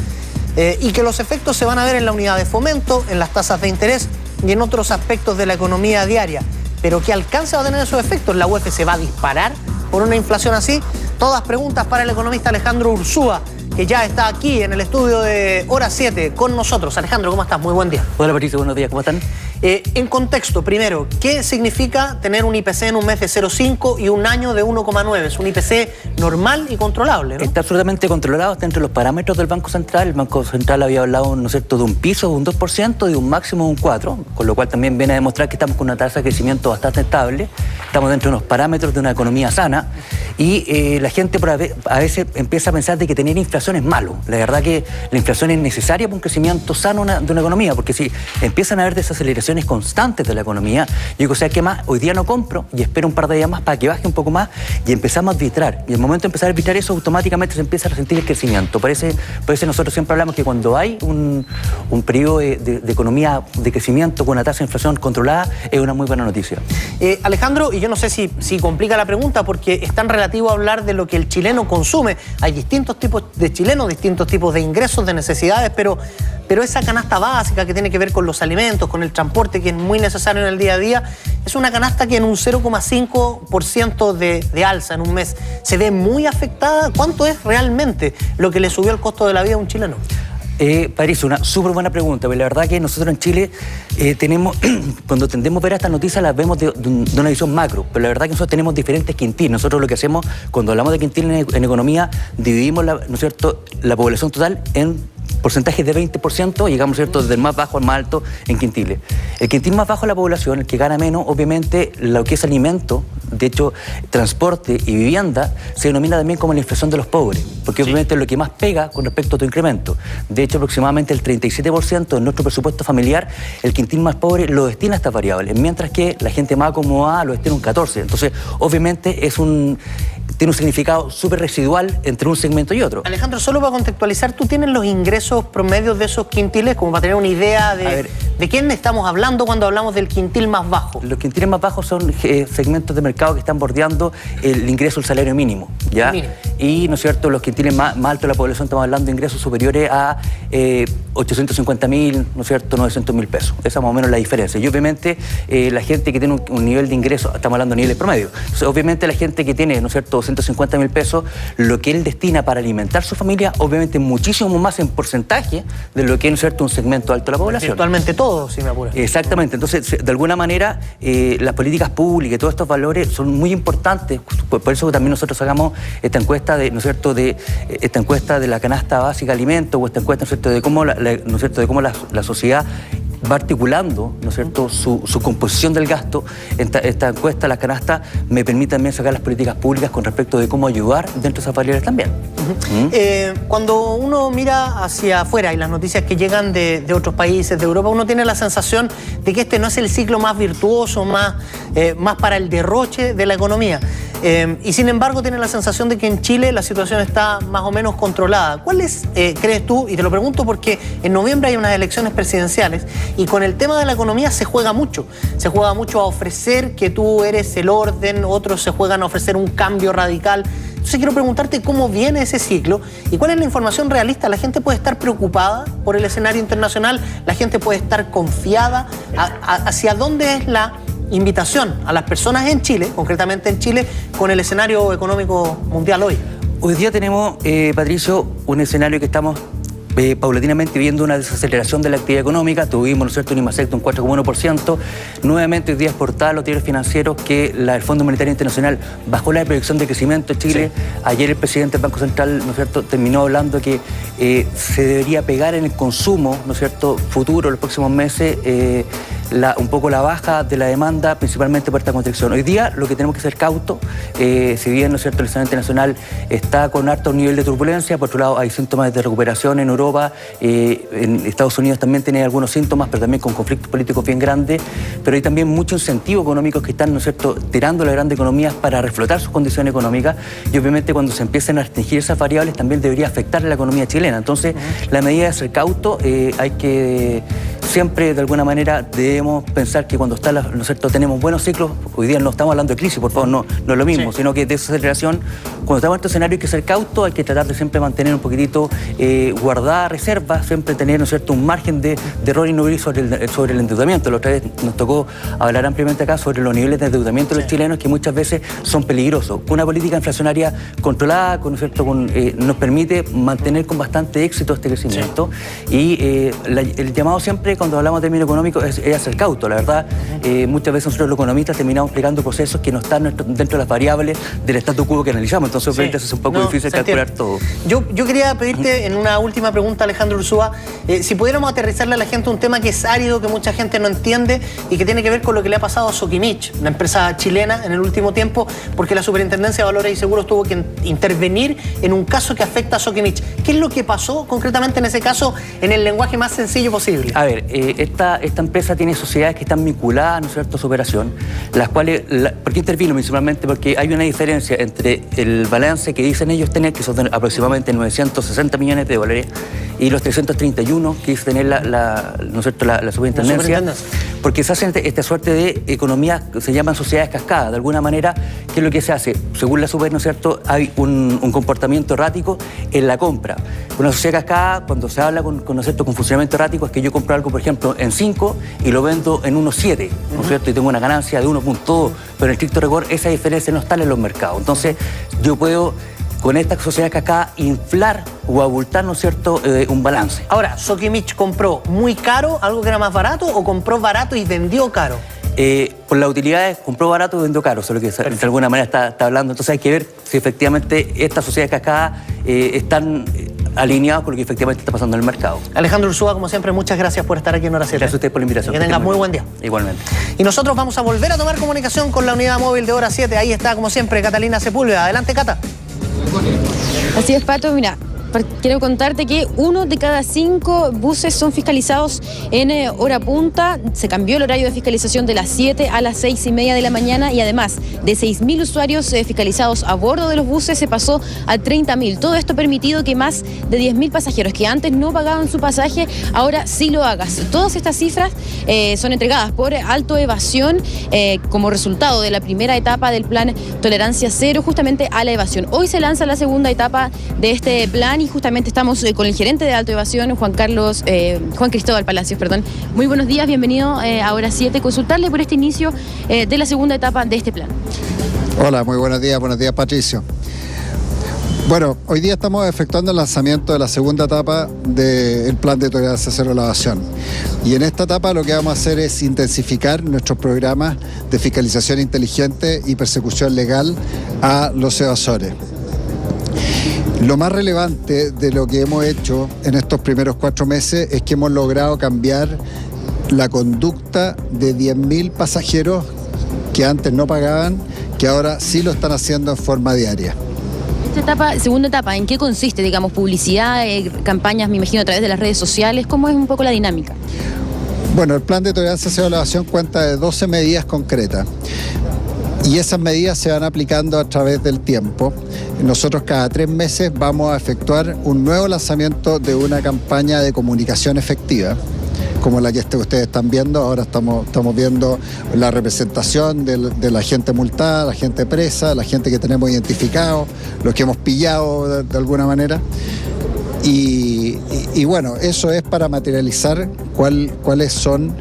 y que los efectos se van a ver en la unidad de fomento, en las tasas de interés y en otros aspectos de la economía diaria. Pero ¿qué alcance va a tener esos efectos? ¿La UEF se va a disparar por una inflación así? Todas preguntas para el economista Alejandro Ursúa, que ya está aquí en el estudio de Hora 7 con nosotros. Alejandro, ¿cómo estás? Muy buen día. Hola, Patricio, buenos días, ¿cómo están? En contexto, primero, ¿qué significa tener un IPC en un mes de 0,5 y un año de 1,9? Es un IPC normal y controlable, ¿no? Está absolutamente controlado, está entre los parámetros del Banco Central. El Banco Central había hablado, ¿no es cierto?, de un piso de un 2% y de un máximo de un 4%, con lo cual también viene a demostrar que estamos con una tasa de crecimiento bastante estable, estamos dentro de unos parámetros de una economía sana y la gente a veces empieza a pensar de que tener inflación es malo. La verdad que la inflación es necesaria para un crecimiento sano de una economía, porque si empiezan a haber desaceleraciones constantes de la economía, yo digo, o sea, ¿qué más? Hoy día no compro y espero un par de días más para que baje un poco más y empezamos a arbitrar. Y el momento de empezar a arbitrar eso, automáticamente se empieza a resentir el crecimiento. Por eso nosotros siempre hablamos que cuando hay un periodo de economía de crecimiento con una tasa de inflación controlada, es una muy buena noticia. Alejandro, y yo no sé si complica la pregunta porque es tan relativo a hablar de lo que el chileno consume. Hay distintos tipos de chilenos, distintos tipos de ingresos, de necesidades, pero esa canasta básica que tiene que ver con los alimentos, con el transporte, que es muy necesario en el día a día, es una canasta que en un 0,5% de alza en un mes se ve muy afectada. ¿Cuánto es realmente lo que le subió el costo de la vida a un chileno? Patricio, una súper buena pregunta, pero la verdad que nosotros en Chile tenemos, cuando tendemos a ver estas noticias las vemos de una visión macro, pero la verdad que nosotros tenemos diferentes quintiles. Nosotros lo que hacemos cuando hablamos de quintiles en economía, dividimos ¿no es cierto?, la población total en porcentajes de 20%, llegamos, ¿cierto?, desde el más bajo al más alto en quintiles. El quintil más bajo de la población, el que gana menos, obviamente lo que es alimento, de hecho transporte y vivienda, se denomina también como la inflación de los pobres, porque obviamente es lo que más pega con respecto a tu incremento. De hecho, aproximadamente el 37% de nuestro presupuesto familiar, el quintil más pobre lo destina a estas variables, mientras que la gente más acomodada lo destina un 14%. Entonces, obviamente tiene un significado súper residual entre un segmento y otro. Alejandro, solo para contextualizar, ¿tú tienes los ingresos promedios de esos quintiles como para tener una idea de quién estamos hablando cuando hablamos del quintil más bajo? Los quintiles más bajos son segmentos de mercado que están bordeando el ingreso del salario mínimo, ¿ya? Y, ¿no es cierto?, los quintiles más altos de la población estamos hablando de ingresos superiores a 850.000, ¿no es cierto?, 900.000 pesos. Esa es más o menos la diferencia. Y obviamente la gente que tiene un nivel de ingreso, estamos hablando de niveles promedio. Entonces, obviamente la gente que tiene, ¿no es cierto?, 250.000 pesos, lo que él destina para alimentar su familia, obviamente muchísimo más en porcentaje de lo que es, ¿no es cierto?, un segmento alto de la población. Virtualmente todo, si me apuras. Exactamente. Entonces, de alguna manera, las políticas públicas y todos estos valores son muy importantes. Por eso también nosotros sacamos esta encuesta ¿no es cierto?, esta encuesta de la canasta básica de alimentos, o esta encuesta, ¿no es cierto?, de cómo ¿no es cierto?, de cómo la sociedad va articulando, ¿no es cierto?, su composición del gasto. Esta encuesta, la canasta, me permite también sacar las políticas públicas con respecto de cómo ayudar dentro de esas variables también. Cuando uno mira hacia afuera y las noticias que llegan de otros países, de Europa, uno tiene la sensación de que este no es el ciclo más virtuoso, más para el derroche de la economía. Y sin embargo tiene la sensación de que en Chile la situación está más o menos controlada. ¿Cuáles crees tú? Y te lo pregunto porque en noviembre hay unas elecciones presidenciales y con el tema de la economía se juega mucho. Se juega mucho a ofrecer que tú eres el orden, otros se juegan a ofrecer un cambio radical. Entonces quiero preguntarte cómo viene ese ciclo y cuál es la información realista. La gente puede estar preocupada por el escenario internacional, la gente puede estar confiada. ¿Hacia dónde es la invitación a las personas en Chile, concretamente en Chile, con el escenario económico mundial hoy? Hoy día tenemos, Patricio, un escenario que estamos paulatinamente viendo una desaceleración de la actividad económica. Tuvimos, ¿no es cierto?, un IMASEC de un 4,1%. Nuevamente hoy día es portada los diarios financieros que el Fondo Monetario Internacional bajó la proyección de crecimiento de Chile. Sí. Ayer el presidente del Banco Central, ¿no es cierto?, terminó hablando que se debería pegar en el consumo, ¿no es cierto?, futuro, los próximos meses, un poco la baja de la demanda, principalmente por esta constricción. Hoy día lo que tenemos que ser cautos, si bien, ¿no es cierto?, el escenario internacional está con alto nivel de turbulencia, por otro lado hay síntomas de recuperación en Europa, en Estados Unidos también tiene algunos síntomas, pero también con conflictos políticos bien grandes, pero hay también muchos incentivos económicos que están, ¿no es cierto?, tirando a las grandes economías para reflotar sus condiciones económicas, y obviamente cuando se empiecen a restringir esas variables también debería afectar a la economía chilena. Entonces, la medida de ser cauto, hay que siempre, de alguna manera, debemos pensar que cuando está, ¿no es cierto?, tenemos buenos ciclos. Hoy día no estamos hablando de crisis, por favor, no es lo mismo, sino que de desaceleración. Cuando estamos en este escenario hay que ser cauto, hay que tratar de siempre mantener un poquitito guardada reserva, siempre tener, ¿no es cierto?, un margen de error y no ir sobre el endeudamiento. La otra vez nos tocó hablar ampliamente acá sobre los niveles de endeudamiento de los chilenos, que muchas veces son peligrosos. Una política inflacionaria controlada, ¿no es cierto?, nos permite mantener con bastante éxito este crecimiento. Y el llamado siempre, cuando hablamos de términos económicos, es ser cauto. La verdad, muchas veces nosotros los economistas terminamos explicando procesos que no están dentro de las variables del statu quo que analizamos. Entonces, obviamente, es un poco difícil calcular todo. Yo quería pedirte en una última pregunta, Alejandro Urzúa, si pudiéramos aterrizarle a la gente un tema que es árido, que mucha gente no entiende y que tiene que ver con lo que le ha pasado a Sokimich, una empresa chilena, en el último tiempo, porque la Superintendencia de Valores y Seguros tuvo que intervenir en un caso que afecta a Sokimich. ¿Qué es lo que pasó concretamente en ese caso, en el lenguaje más sencillo posible? A ver, esta empresa tiene sociedades que están vinculadas, ¿no es cierto?, a su operación, las cuales, ¿por qué intervino? Principalmente porque hay una diferencia entre el balance que dicen ellos tener, que son aproximadamente 960 millones de dólares, y los 331 que dice tener ¿no es cierto?, la superintendencia, porque se hacen esta suerte de economías que se llaman sociedades cascadas. De alguna manera, ¿qué es lo que se hace? Según la super, ¿no es cierto?, hay un comportamiento errático en la compra. Una sociedad cascada, cuando se habla ¿no es cierto?, con funcionamiento errático, es que yo compro algo, por ejemplo, en 5 y lo vendo en 1,7, ¿no es cierto?, y tengo una ganancia de 1,2, pero en estricto rigor esa diferencia no está en los mercados. Entonces, yo puedo, con esta sociedad cascada, inflar o abultar, ¿no es cierto?, un balance. Ahora, ¿Sokimich compró muy caro, algo que era más barato, o compró barato y vendió caro? Por las utilidades, compró barato y vendió caro, eso es lo que de alguna manera está hablando. Entonces hay que ver si efectivamente estas sociedades cascadas están alineadas con lo que efectivamente está pasando en el mercado. Alejandro Urzúa, como siempre, muchas gracias por estar aquí en Hora 7. Gracias a usted por la invitación. Que tengas muy buen día. Igualmente. Y nosotros vamos a volver a tomar comunicación con la unidad móvil de Hora 7. Ahí está, como siempre, Catalina Sepúlveda. Adelante, Cata. Así es, Pato, mira. Quiero contarte que 1 de cada 5 buses son fiscalizados en hora punta. Se cambió el horario de fiscalización de las 7 a las 6:30 de la mañana, y además de 6.000 usuarios fiscalizados a bordo de los buses se pasó a 30.000. Todo esto ha permitido que más de 10.000 pasajeros que antes no pagaban su pasaje, ahora sí lo hagas. Todas estas cifras son entregadas por Alto Evasión como resultado de la primera etapa del plan Tolerancia Cero justamente a la evasión. Hoy se lanza la segunda etapa de este plan y justamente estamos con el gerente de Alto Evasión, Juan Cristóbal Palacios, perdón. Muy buenos días, bienvenido a Hora 7. Consultarle por este inicio de la segunda etapa de este plan. Hola, muy buenos días Patricio. Bueno, hoy día estamos efectuando el lanzamiento de la segunda etapa del plan de tolerancia cero a la evasión. Y en esta etapa lo que vamos a hacer es intensificar nuestros programas de fiscalización inteligente y persecución legal a los evasores. Lo más relevante de lo que hemos hecho en estos primeros 4 meses es que hemos logrado cambiar la conducta de 10.000 pasajeros que antes no pagaban, que ahora sí lo están haciendo en forma diaria. Esta segunda etapa, ¿en qué consiste? Digamos, publicidad, campañas, me imagino, a través de las redes sociales. ¿Cómo es un poco la dinámica? Bueno, el plan de tolerancia cero a la evasión cuenta de 12 medidas concretas. Y esas medidas se van aplicando a través del tiempo. Nosotros cada 3 meses vamos a efectuar un nuevo lanzamiento de una campaña de comunicación efectiva, como la que ustedes están viendo. Ahora estamos viendo la representación de la gente multada, la gente presa, la gente que tenemos identificado, los que hemos pillado de alguna manera. Y bueno, eso es para materializar cuáles son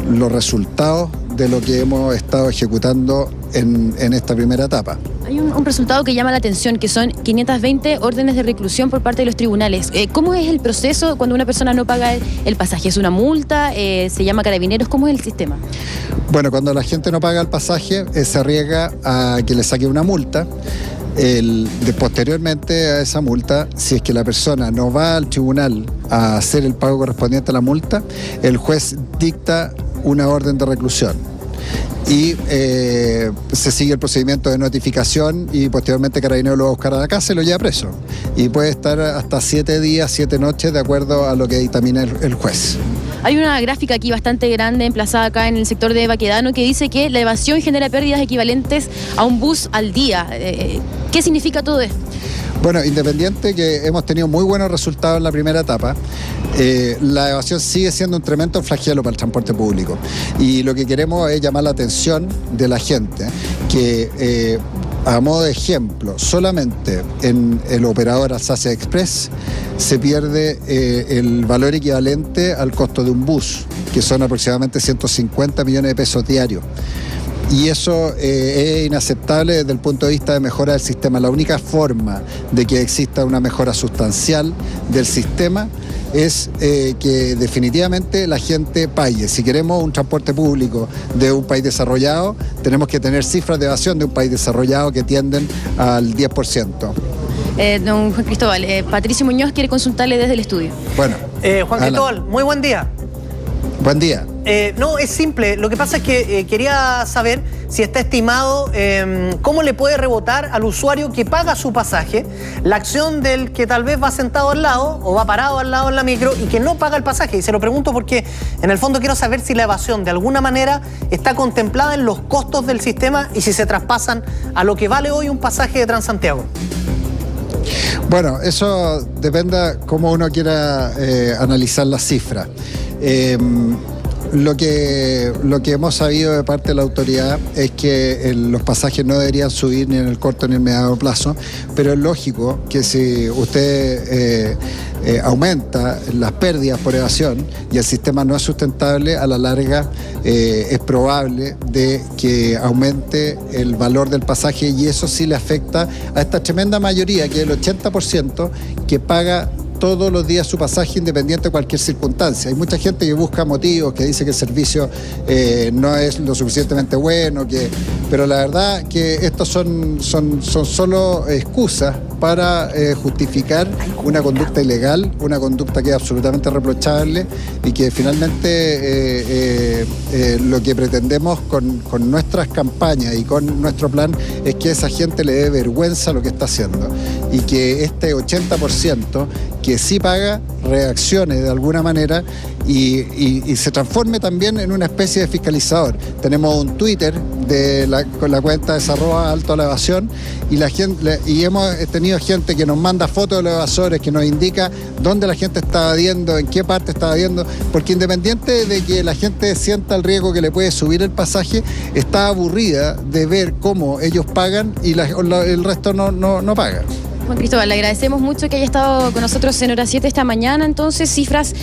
los resultados de lo que hemos estado ejecutando en esta primera etapa. Hay un resultado que llama la atención, que son 520 órdenes de reclusión por parte de los tribunales. ¿Cómo es el proceso cuando una persona no paga el pasaje? ¿Es una multa? ¿Se llama carabineros? ¿Cómo es el sistema? Bueno, cuando la gente no paga el pasaje, se arriesga a que le saque una multa. Posteriormente a esa multa, si es que la persona no va al tribunal a hacer el pago correspondiente a la multa, el juez dicta una orden de reclusión. Y se sigue el procedimiento de notificación y posteriormente Carabineros lo va a buscar a la casa y lo lleva preso. Y puede estar hasta 7 días, 7 noches, de acuerdo a lo que dictamina el juez. Hay una gráfica aquí bastante grande emplazada acá en el sector de Baquedano que dice que la evasión genera pérdidas equivalentes a un bus al día. ¿Qué significa todo esto? Bueno, independiente que hemos tenido muy buenos resultados en la primera etapa, la evasión sigue siendo un tremendo flagelo para el transporte público. Y lo que queremos es llamar la atención de la gente que, a modo de ejemplo, solamente en el operador Alsacia Express se pierde el valor equivalente al costo de un bus, que son aproximadamente 150 millones de pesos diarios. Y eso es inaceptable desde el punto de vista de mejora del sistema. La única forma de que exista una mejora sustancial del sistema es que definitivamente la gente pague. Si queremos un transporte público de un país desarrollado, tenemos que tener cifras de evasión de un país desarrollado que tienden al 10%. Don Juan Cristóbal, Patricio Muñoz quiere consultarle desde el estudio. Bueno, Juan Cristóbal, muy buen día. Buen día. No, es simple. Lo que pasa es que quería saber si está estimado cómo le puede rebotar al usuario que paga su pasaje la acción del que tal vez va sentado al lado o va parado al lado en la micro y que no paga el pasaje. Y se lo pregunto porque en el fondo quiero saber si la evasión de alguna manera está contemplada en los costos del sistema y si se traspasan a lo que vale hoy un pasaje de Transantiago. Bueno, eso depende cómo uno quiera analizar las cifras. Lo que hemos sabido de parte de la autoridad es que los pasajes no deberían subir ni en el corto ni en el mediano plazo, pero es lógico que si usted aumenta las pérdidas por evasión y el sistema no es sustentable, a la larga es probable de que aumente el valor del pasaje y eso sí le afecta a esta tremenda mayoría, que es el 80% que paga todos los días su pasaje independiente de cualquier circunstancia. Hay mucha gente que busca motivos, que dice que el servicio no es lo suficientemente bueno, pero la verdad que estos son solo excusas para justificar una conducta ilegal, una conducta que es absolutamente reprochable y que finalmente lo que pretendemos con nuestras campañas y con nuestro plan es que esa gente le dé vergüenza lo que está haciendo y que este 80% que sí paga reaccione de alguna manera y se transforme también en una especie de fiscalizador. Tenemos un Twitter con la cuenta de @alto a la evasión y hemos tenido gente que nos manda fotos de los evasores, que nos indica dónde la gente está evadiendo, en qué parte está evadiendo, porque independiente de que la gente sienta el riesgo que le puede subir el pasaje, está aburrida de ver cómo ellos pagan y el resto no paga. Juan Cristóbal, le agradecemos mucho que haya estado con nosotros en Hora 7 esta mañana. Entonces, cifras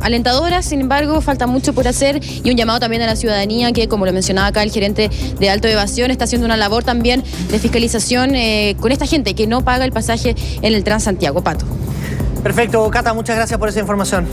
alentadoras, sin embargo, falta mucho por hacer y un llamado también a la ciudadanía que, como lo mencionaba acá el gerente de Alto de Evasión, está haciendo una labor también de fiscalización con esta gente que no paga el pasaje en el Transantiago. Pato. Perfecto, Cata, muchas gracias por esa información.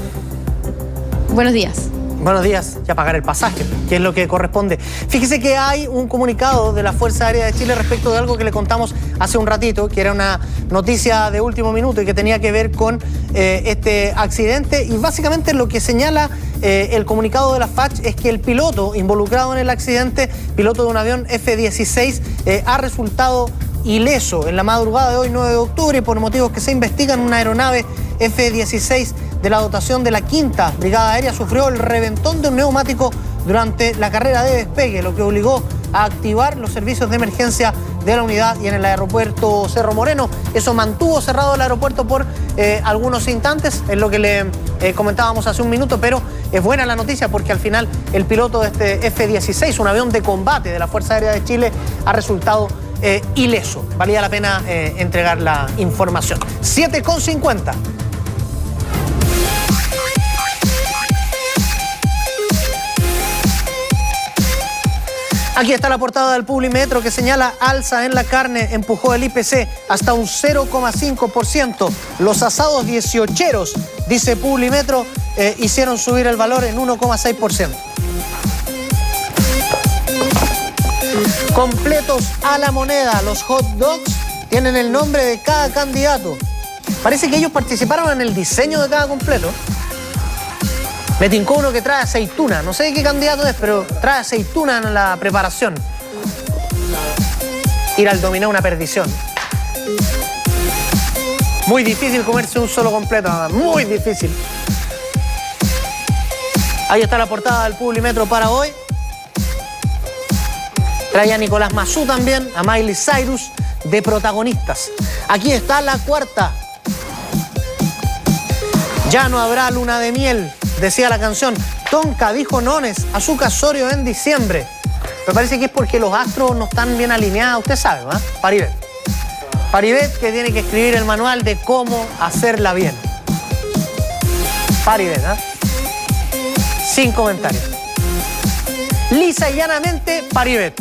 Buenos días. Buenos días, ya pagar el pasaje, que es lo que corresponde. Fíjese que hay un comunicado de la Fuerza Aérea de Chile respecto de algo que le contamos hace un ratito, que era una noticia de último minuto y que tenía que ver con este accidente. Y básicamente lo que señala el comunicado de la FACH es que el piloto involucrado en el accidente, piloto de un avión F-16, ha resultado ileso en la madrugada de hoy, 9 de octubre, y por motivos que se investigan, una aeronave F-16 de la dotación de la 5ª Brigada Aérea sufrió el reventón de un neumático durante la carrera de despegue, lo que obligó a activar los servicios de emergencia de la unidad y en el aeropuerto Cerro Moreno. Eso mantuvo cerrado el aeropuerto por algunos instantes, es lo que le comentábamos hace un minuto, pero es buena la noticia porque al final el piloto de este F-16, un avión de combate de la Fuerza Aérea de Chile, ha resultado ileso. Valía la pena entregar la información. 7:50. Aquí está la portada del Publimetro que señala alza en la carne, empujó el IPC hasta un 0,5%. Los asados 18eros, dice Publimetro, hicieron subir el valor en 1,6%. Completos a la moneda, los hot dogs tienen el nombre de cada candidato. Parece que ellos participaron en el diseño de cada completo. Me tincó uno que trae aceituna. No sé de qué candidato es, pero trae aceituna en la preparación. Ir al dominó una perdición. Muy difícil comerse un solo completo, muy difícil. Ahí está la portada del Publimetro para hoy. Trae a Nicolás Massú también, a Miley Cyrus, de protagonistas. Aquí está la cuarta. Ya no habrá luna de miel, decía la canción. Tonka dijo nones a su casorio en diciembre. Me parece que es porque los astros no están bien alineados, usted sabe, ¿no? Paribet. Paribet, que tiene que escribir el manual de cómo hacerla bien. Paribet, ¿eh? Sin comentarios. Lisa y llanamente, Paribet.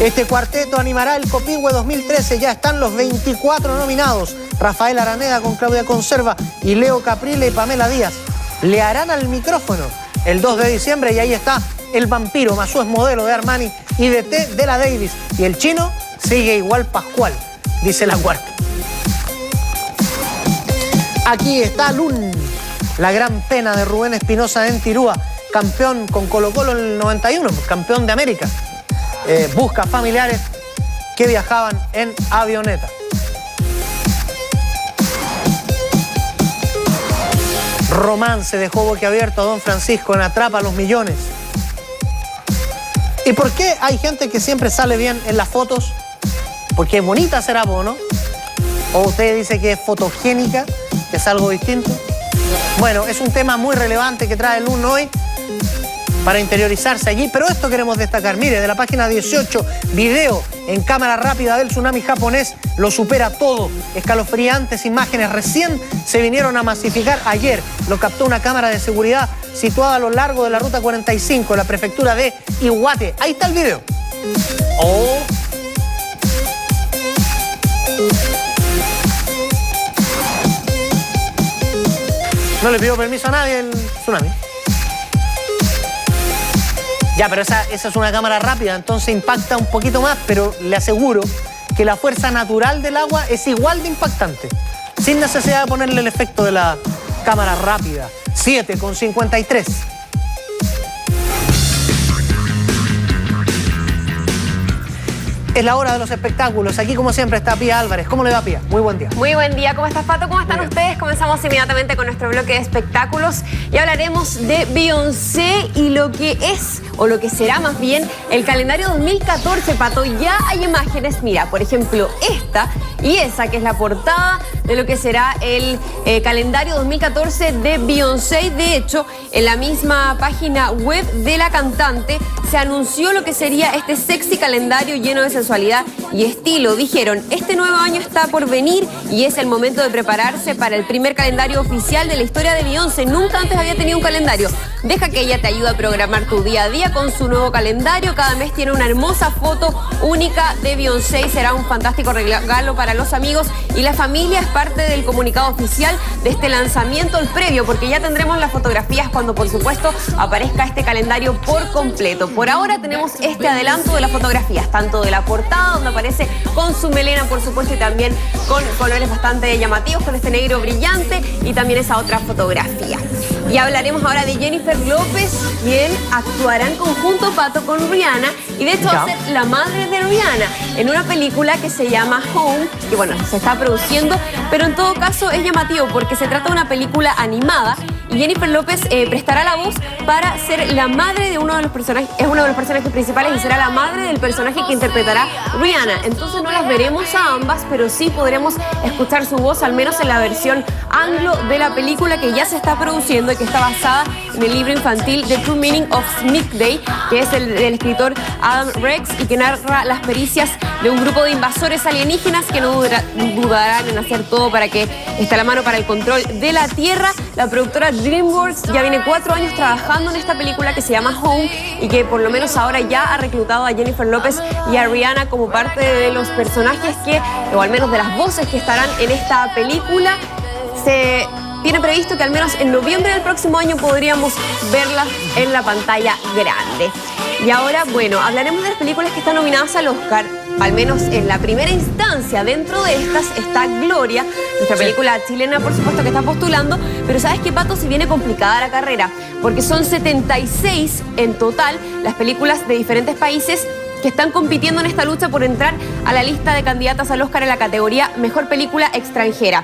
Este cuarteto animará el Copihue 2013. Ya están los 24 nominados. Rafael Araneda con Claudia Conserva y Leo Caprile y Pamela Díaz. Le harán al micrófono el 2 de diciembre y ahí está el vampiro. Massú es modelo de Armani y de T de la Davis. Y el chino sigue igual Pascual, dice la cuarta. Aquí está Lun, la gran pena de Rubén Espinosa en Tirúa, campeón con Colo-Colo en el 91, campeón de América. Busca familiares que viajaban en avioneta. Romance dejó boquiabierto a Don Francisco en Atrapa a los Millones. ¿Y por qué hay gente que siempre sale bien en las fotos? Porque es bonita, será, ¿no? ¿O usted dice que es fotogénica, que es algo distinto? Bueno, es un tema muy relevante que trae el Lun hoy para interiorizarse allí, pero esto queremos destacar. Mire, de la página 18, video en cámara rápida del tsunami japonés, lo supera todo. Escalofriantes imágenes recién se vinieron a masificar ayer. Lo captó una cámara de seguridad situada a lo largo de la ruta 45, en la prefectura de Iwate. Ahí está el video. Oh. No le pidió permiso a nadie el tsunami. Ya, pero esa es una cámara rápida, entonces impacta un poquito más, pero le aseguro que la fuerza natural del agua es igual de impactante, sin necesidad de ponerle el efecto de la cámara rápida. 7:53. Es la hora de los espectáculos. Aquí, como siempre, está Pía Álvarez. ¿Cómo le va, Pía? Muy buen día. Muy buen día. ¿Cómo estás, Pato? ¿Cómo están ustedes? Comenzamos inmediatamente con nuestro bloque de espectáculos y hablaremos de Beyoncé y lo que es, o lo que será más bien, el calendario 2014, Pato. Ya hay imágenes, mira, por ejemplo, esta y esa, que es la portada de lo que será el calendario 2014 de Beyoncé. De hecho, en la misma página web de la cantante se anunció lo que sería este sexy calendario lleno de sensualidad y estilo. Dijeron, este nuevo año está por venir y es el momento de prepararse para el primer calendario oficial de la historia de Beyoncé. Nunca antes había tenido un calendario. Deja que ella te ayude a programar tu día a día con su nuevo calendario. Cada mes tiene una hermosa foto única de Beyoncé y será un fantástico regalo para los amigos y la familia. Es parte del comunicado oficial de este lanzamiento, el previo, porque ya tendremos las fotografías cuando, por supuesto, aparezca este calendario por completo. Por ahora tenemos este adelanto de las fotografías, tanto de la portada, donde aparece con su melena, por supuesto, y también con colores bastante llamativos, con este negro brillante, y también esa otra fotografía. Y hablaremos ahora de Jennifer López, quien actuará en conjunto, Pato, con Rihanna, y de hecho va a ser la madre de Rihanna en una película que se llama Home, que bueno, se está produciendo, pero en todo caso es llamativo porque se trata de una película animada y Jennifer López prestará la voz para ser la madre de uno de los personajes, es uno de los personajes principales y será la madre del personaje que interpretará Rihanna. Entonces no las veremos a ambas, pero sí podremos escuchar su voz, al menos en la versión anglo de la película que ya se está produciendo y que está basada en el libro infantil The True Meaning of Sneak Day, que es el del escritor Adam Rex y que narra las pericias de un grupo de invasores alienígenas que no dudarán en hacer todo para que esté a la mano para el control de la Tierra. La productora DreamWorks ya viene 4 años trabajando en esta película que se llama Home y que por lo menos ahora ya ha reclutado a Jennifer López y a Rihanna como parte de los personajes que, o al menos de las voces que estarán en esta película. Se tiene previsto que al menos en noviembre del próximo año podríamos verlas en la pantalla grande. Y ahora, bueno, hablaremos de las películas que están nominadas al Oscar. al menos en la primera instancia. Dentro de estas está Gloria, nuestra película chilena, por supuesto, que está postulando. Pero ¿sabes qué, Pato? Si viene complicada la carrera, porque son 76 en total las películas de diferentes países que están compitiendo en esta lucha por entrar a la lista de candidatas al Oscar en la categoría Mejor Película Extranjera.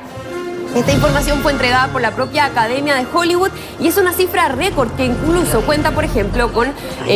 Esta información fue entregada por la propia Academia de Hollywood y es una cifra récord que incluso cuenta, por ejemplo, con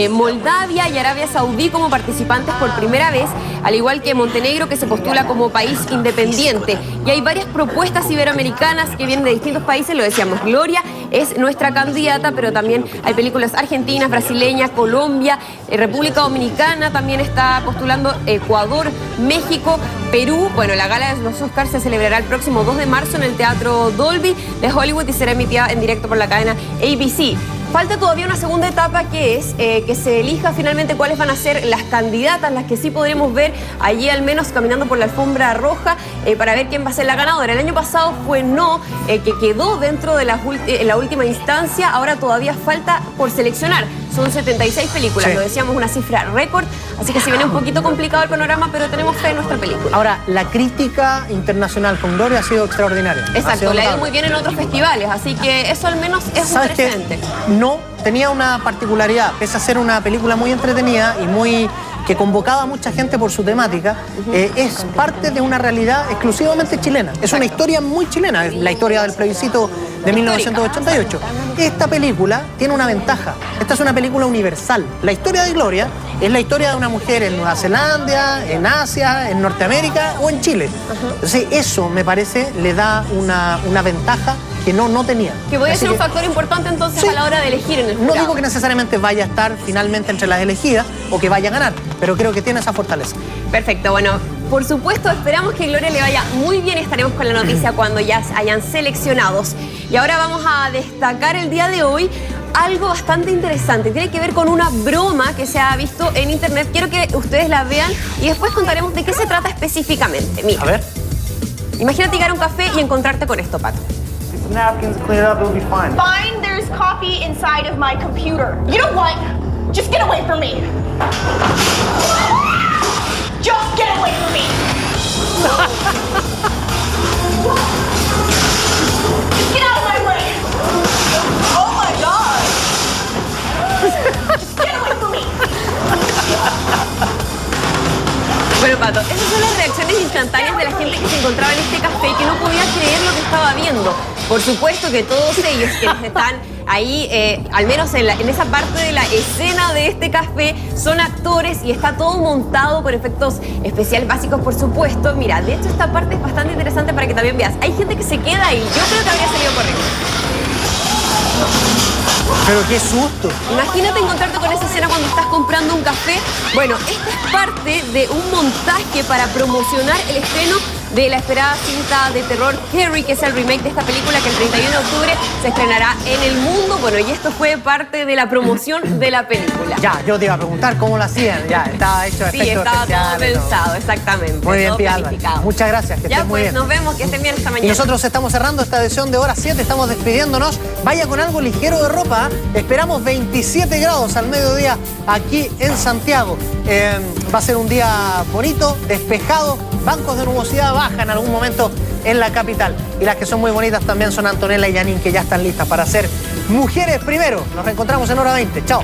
Moldavia y Arabia Saudí como participantes por primera vez, al igual que Montenegro, que se postula como país independiente. Y hay varias propuestas iberoamericanas que vienen de distintos países, lo decíamos, Gloria es nuestra candidata, pero también hay películas argentinas, brasileñas, Colombia, República Dominicana también está postulando, Ecuador, México, Perú. Bueno, la gala de los Oscars se celebrará el próximo 2 de marzo en el Teatro Dolby de Hollywood y será emitida en directo por la cadena ABC. Falta todavía una segunda etapa, que es que se elija finalmente cuáles van a ser las candidatas, las que sí podremos ver allí al menos caminando por la alfombra roja para ver quién va a ser la ganadora. El año pasado fue No, que quedó dentro de la última instancia. Ahora todavía falta por seleccionar. Son 76 películas, Sí. Lo decíamos, una cifra récord. Así que se viene un poquito complicado el panorama, pero tenemos fe en nuestra película. Ahora, la crítica internacional con Gloria ha sido extraordinaria. Exacto, le ha ido muy bien en otros festivales, así que eso al menos es un ¿Sabes qué? presente. No tenía una particularidad, pese a ser una película muy entretenida y muy que convocaba a mucha gente por su temática, es parte de una realidad exclusivamente chilena. Es una historia muy chilena, es la historia del plebiscito de 1988. Esta película tiene una ventaja. Esta es una película universal. La historia de Gloria es la historia de una mujer en Nueva Zelanda, en Asia, en Norteamérica o en Chile. Entonces eso, me parece, le da una ventaja que no tenía. Que puede Así ser un que- factor importante entonces Sí. a la hora de elegir en el No jurado. digo que necesariamente vaya a estar finalmente entre las elegidas o que vaya a ganar, pero creo que tiene esa fortaleza. Perfecto, bueno, por supuesto esperamos que Gloria le vaya muy bien y estaremos con la noticia cuando ya hayan seleccionados. Y ahora vamos a destacar el día de hoy algo bastante interesante. Tiene que ver con una broma que se ha visto en internet. Quiero que ustedes la vean y después contaremos de qué se trata específicamente. Mira, A ver. imagínate llegar a un café y encontrarte con esto, Pato. Napkins, clean it up, it'll be fine. Fine, there's coffee inside of my computer. You know what? Just get away from me. Just get away from me. Just get out of my way. Oh my God. Just get away from me. Bueno, Pato, esas son las reacciones instantáneas de la gente que se encontraba en este café y que no podía creer lo que estaba viendo. Por supuesto que todos ellos quienes están ahí, al menos en esa parte de la escena de este café, son actores y está todo montado con efectos especiales básicos, por supuesto. Mira, de hecho esta parte es bastante interesante para que también veas. Hay gente que se queda ahí. Yo creo que habría salido corriendo. Pero qué susto. Imagínate encontrarte con esa escena cuando estás comprando un café. Bueno, esta es parte de un montaje para promocionar el estreno de la esperada cinta de terror Carrie, que es el remake de esta película que el 31 de octubre se estrenará en el mundo. Bueno, y esto fue parte de la promoción de la película. Ya, yo te iba a preguntar cómo lo hacían. Ya, estaba hecho Sí, efectos estaba todo especiales, pensado, exactamente. Muy bien, todo Pía Álvarez. planificado. Muchas gracias, que Ya estés muy pues, bien. nos vemos, que estén bien esta mañana. Y nosotros estamos cerrando esta edición de Hora 7, estamos despidiéndonos. Vaya con algo ligero de ropa. Esperamos 27 grados al mediodía aquí en Santiago. Va a ser un día bonito, despejado, bancos de nubosidad baja en algún momento en la capital. Y las que son muy bonitas también son Antonella y Janine, que ya están listas para ser mujeres primero. Nos reencontramos en Hora 20. Chao.